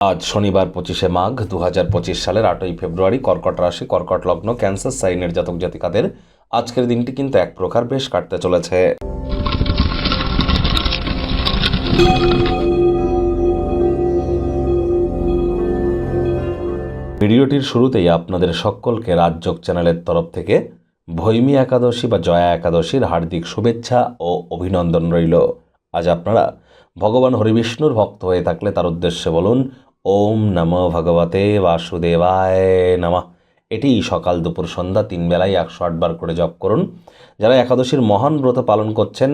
আজ শনিবার 25শে মাঘ 2025 সালের 8ই ফেব্রুয়ারি, কর্কট রাশি, কর্কট লগ্ন, ক্যান্সার সাইনের জাতক জাতিকাদের আজকের দিনটি কিন্তু এক প্রকার বেশ কাটতে চলেছে। ভিডিওটির শুরুতেই আপনাদের সকলকে রাজযোগ চ্যানেলের তরফ থেকে ভৈমী একাদশী বা জয়া একাদশীর হার্দিক শুভেচ্ছা ও অভিনন্দন রইল। আজ আপনারা ভগবান হরিবিষ্ণুর ভক্ত হয়ে থাকলে তার উদ্দেশ্যে বলুন ওম নমো ভগবতে বাসুদেবায় নমঃ। এটি সকাল দুপুর সন্ধ্যা 3 বেলায় 108 বার করে জপ করুন। যারা একাদশীর মহান ব্রত পালন করছেন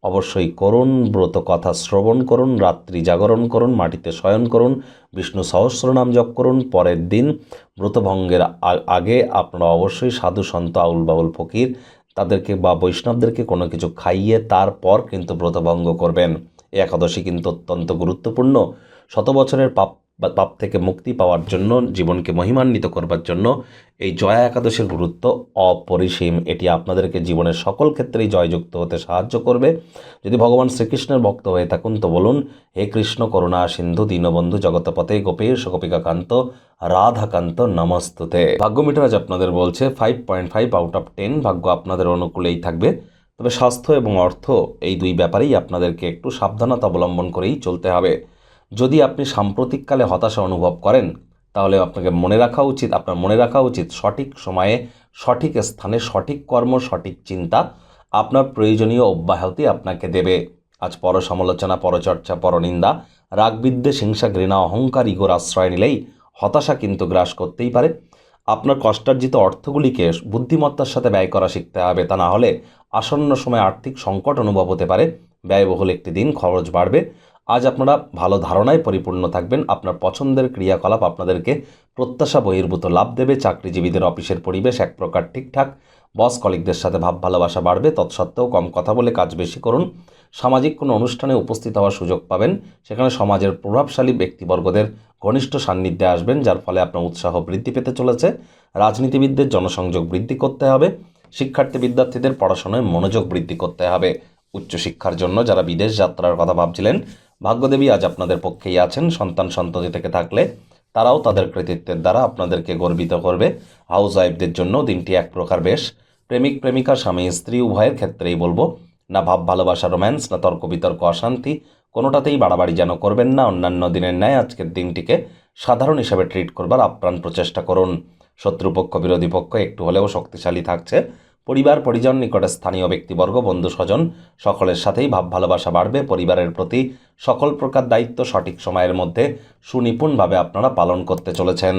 অবশ্যই করুন, ব্রত কথা শ্রবণ করুন, রাত্রি জাগরণ করুন, মাটিতে শয়ন করুন, বিষ্ণু সহস্রনাম জপ করুন। পরের দিন ব্রতভঙ্গের আগে আপনারা অবশ্যই সাধু সন্ত আউল বাউল ফকির তাদেরকে বা বৈষ্ণবদেরকে কোনো কিছু খাইয়ে তারপর কিন্তু ব্রতভঙ্গ করবেন। এই একাদশী কিন্তু অত্যন্ত গুরুত্বপূর্ণ। শত বছরের পাপ থেকে মুক্তি পাওয়ার জন্য, জীবনকে মহিমান্বিত করবার জন্য এই জয়া একাদশীর গুরুত্ব অপরিসীম। এটি আপনাদেরকে জীবনের সকল ক্ষেত্রেই জয়যুক্ত হতে সাহায্য করবে। যদি ভগবান শ্রীকৃষ্ণের ভক্ত হয়ে থাকুন তো বলুন হে কৃষ্ণ করুণা সিন্ধু দীনবন্ধু জগৎপতে গোপেশ গোপিকাকান্ত রাধাকান্ত নমস্তুতে। ভাগ্য মিটার আজ আপনাদের বলছে 5.5 আউট অফ 10। ভাগ্য আপনাদের অনুকূলেই থাকবে, তবে স্বাস্থ্য এবং অর্থ এই দুই ব্যাপারেই আপনাদেরকে একটু সাবধানতা অবলম্বন করেই চলতে হবে। যদি আপনি সাম্প্রতিককালে হতাশা অনুভব করেন তাহলে আপনার মনে রাখা উচিত সঠিক সময়ে সঠিক স্থানে সঠিক কর্ম সঠিক চিন্তা আপনার প্রয়োজনীয় অব্যাহতি আপনাকে দেবে। আজ পরসমালোচনা, পরচর্চা, পরনিন্দা, রাগবিদ্বেষ, হিংসা, ঘৃণা, অহংকার, ইগোর আশ্রয় নিলেই হতাশা কিন্তু গ্রাস করতেই পারে। আপনার কষ্টার্জিত অর্থগুলিকে বুদ্ধিমত্তার সাথে ব্যয় করা শিখতে হবে, তা না হলে আসন্ন সময়ে আর্থিক সংকট অনুভব হতে পারে। ব্যয়বহুল একটি দিন, খরচ বাড়বে। আজ আপনারা ভালো ধারণায় পরিপূর্ণ থাকবেন। আপনার পছন্দের ক্রিয়াকলাপ আপনাদেরকে প্রত্যাশা বহির্ভূত লাভ দেবে। চাকরিজীবীদের অফিসের পরিবেশ এক প্রকার ঠিকঠাক। বস কলিগদের সাথে ভাব ভালোবাসা বাড়বে। তৎসত্ত্বেও কম কথা বলে কাজ বেশি করুন। সামাজিক কোনো অনুষ্ঠানে উপস্থিত হওয়ার সুযোগ পাবেন, সেখানে সমাজের প্রভাবশালী ব্যক্তিবর্গদের ঘনিষ্ঠ সান্নিধ্যে আসবেন, যার ফলে আপনার উৎসাহ বৃদ্ধি পেতে চলেছে। রাজনীতিবিদদের জনসংযোগ বৃদ্ধি করতে হবে। শিক্ষার্থী বিদ্যার্থীদের পড়াশোনায় মনোযোগ বৃদ্ধি করতে হবে। উচ্চশিক্ষার জন্য যারা বিদেশ যাত্রার কথা ভাবছিলেন, ভাগ্যদেবী আজ আপনাদের পক্ষেই আছেন। সন্তান সন্ততি থেকে থাকলে তারাও তাদের কৃতিত্বের দ্বারা আপনাদেরকে গর্বিত করবে। হাউস ওয়াইফদের জন্য দিনটি এক প্রকার বেশ। প্রেমিক প্রেমিকা, স্বামী স্ত্রী উভয়ের ক্ষেত্রেই বলবো না ভাব ভালোবাসা, রোম্যান্স, না তর্ক বিতর্ক, অশান্তি, কোনোটাতেই বাড়াবাড়ি যেন করবেন না। অন্যান্য দিনের ন্যায় আজকের দিনটিকে সাধারণ হিসাবে ট্রিট করবার আপ্রাণ প্রচেষ্টা করুন। শত্রুপক্ষ, বিরোধী পক্ষ একটু হলেও শক্তিশালী থাকছে। পরিবার পরিজন, নিকটে স্থানীয় ব্যক্তিবর্গ, বন্ধু স্বজন সকলের সাথেই ভাব ভালোবাসা বাড়বে। পরিবারের প্রতি সকল প্রকার দায়িত্ব সঠিক সময়ের মধ্যে সুনিপুণভাবে আপনারা পালন করতে চলেছেন।